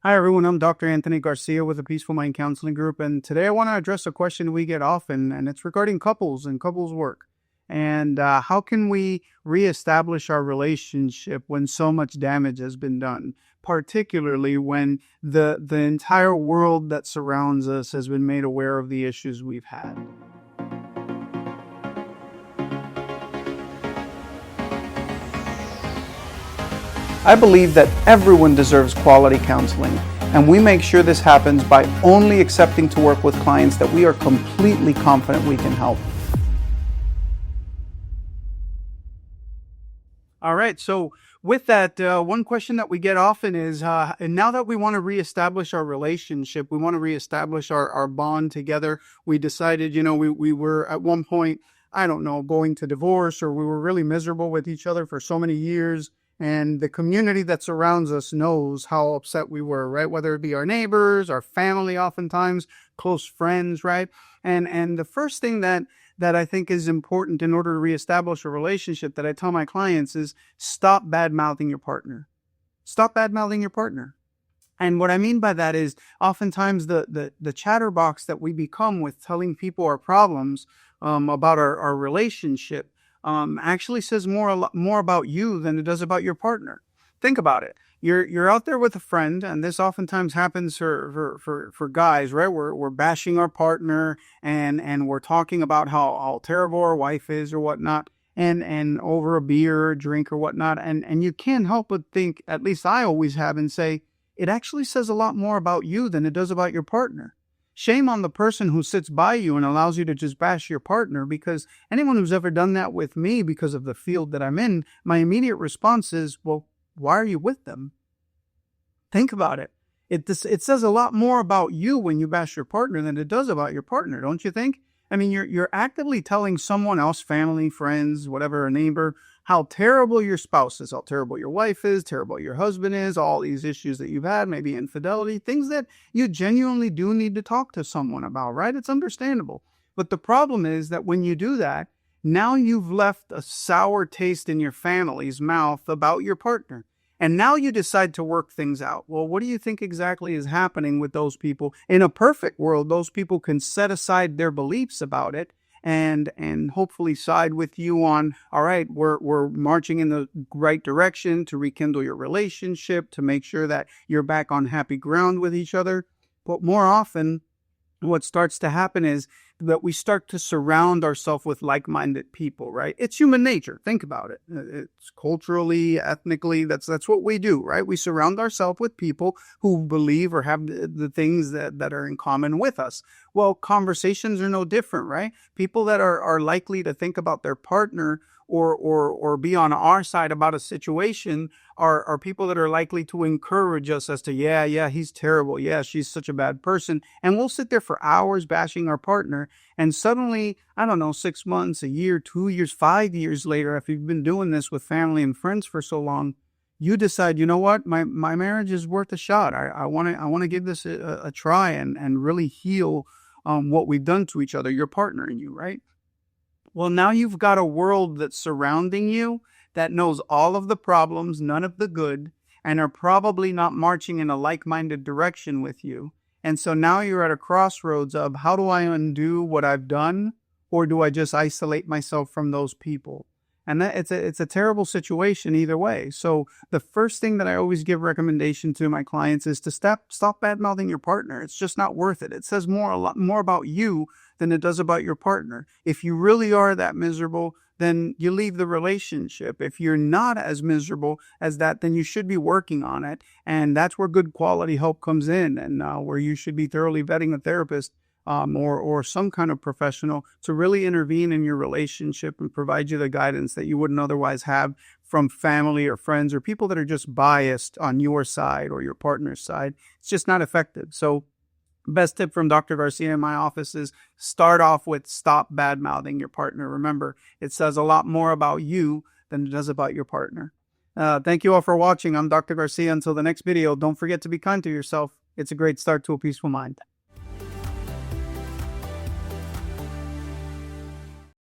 Hi, everyone. I'm Dr. Anthony Garcia with the Peaceful Mind Counseling Group. And today I want to address a question we get often, and it's regarding couples and couples work. And how can we reestablish our relationship when so much damage has been done, particularly when the entire world that surrounds us has been made aware of the issues we've had? I believe that everyone deserves quality counseling, and we make sure this happens by only accepting to work with clients that we are completely confident we can help. All right, so with that, one question that we get often is, and now that we want to reestablish our relationship, we want to reestablish our bond together. We decided, we were at one point, I don't know, going to divorce, or we were really miserable with each other for so many years. And the community that surrounds us knows how upset we were, right? Whether it be our neighbors, our family, oftentimes close friends, right? And the first thing that I think is important in order to reestablish a relationship that I tell my clients is stop bad-mouthing your partner. Stop bad-mouthing your partner. And what I mean by that is oftentimes the chatterbox that we become with telling people our problems about our relationship actually says a lot more about you than it does about your partner. Think about it. You're out there with a friend, and this oftentimes happens for guys, right? We're bashing our partner, and we're talking about how terrible our wife is or whatnot, and over a beer or drink or whatnot, and you can't help but think, at least I always have, and say, it actually says a lot more about you than it does about your partner. Shame on the person who sits by you and allows you to just bash your partner, because anyone who's ever done that with me because of the field that I'm in, my immediate response is, well, why are you with them? Think about it. It says a lot more about you when you bash your partner than it does about your partner, don't you think? I mean, you're actively telling someone else, family, friends, whatever, a neighbor, how terrible your spouse is, how terrible your wife is, terrible your husband is, all these issues that you've had, maybe infidelity, things that you genuinely do need to talk to someone about, right? It's understandable. But the problem is that when you do that, now you've left a sour taste in your family's mouth about your partner. And now you decide to work things out. Well, what do you think exactly is happening with those people? In a perfect world, those people can set aside their beliefs about it and hopefully side with you on, all right, we're marching in the right direction to rekindle your relationship, to make sure that you're back on happy ground with each other. But more often, what starts to happen is that we start to surround ourselves with like-minded people, right? It's human nature. Think about it. It's culturally, ethnically, that's what we do, right? We surround ourselves with people who believe or have the things that are in common with us. Well, conversations are no different, right? People that are likely to think about their partner or be on our side about a situation are people that are likely to encourage us as to, yeah, he's terrible. Yeah, she's such a bad person. And we'll sit there for hours bashing our partner. And suddenly, I don't know, 6 months, a year, 2 years, 5 years later, if you've been doing this with family and friends for so long, you decide, you know what, my marriage is worth a shot. I want to give this a try and really heal what we've done to each other, your partner and you, right? Well, now you've got a world that's surrounding you that knows all of the problems, none of the good, and are probably not marching in a like-minded direction with you. And so now you're at a crossroads of, how do I undo what I've done, or do I just isolate myself from those people? And it's a terrible situation either way. So the first thing that I always give recommendation to my clients is to stop bad-mouthing your partner. It's just not worth it. It says a lot more about you than it does about your partner. If you really are that miserable, then you leave the relationship. If you're not as miserable as that, then you should be working on it. And that's where good quality help comes in, and where you should be thoroughly vetting a therapist or some kind of professional to really intervene in your relationship and provide you the guidance that you wouldn't otherwise have from family or friends or people that are just biased on your side or your partner's side. It's just not effective. So best tip from Dr. Garcia in my office is start off with stop bad-mouthing your partner. Remember, it says a lot more about you than it does about your partner. Thank you all for watching. I'm Dr. Garcia. Until the next video, don't forget to be kind to yourself. It's a great start to a peaceful mind.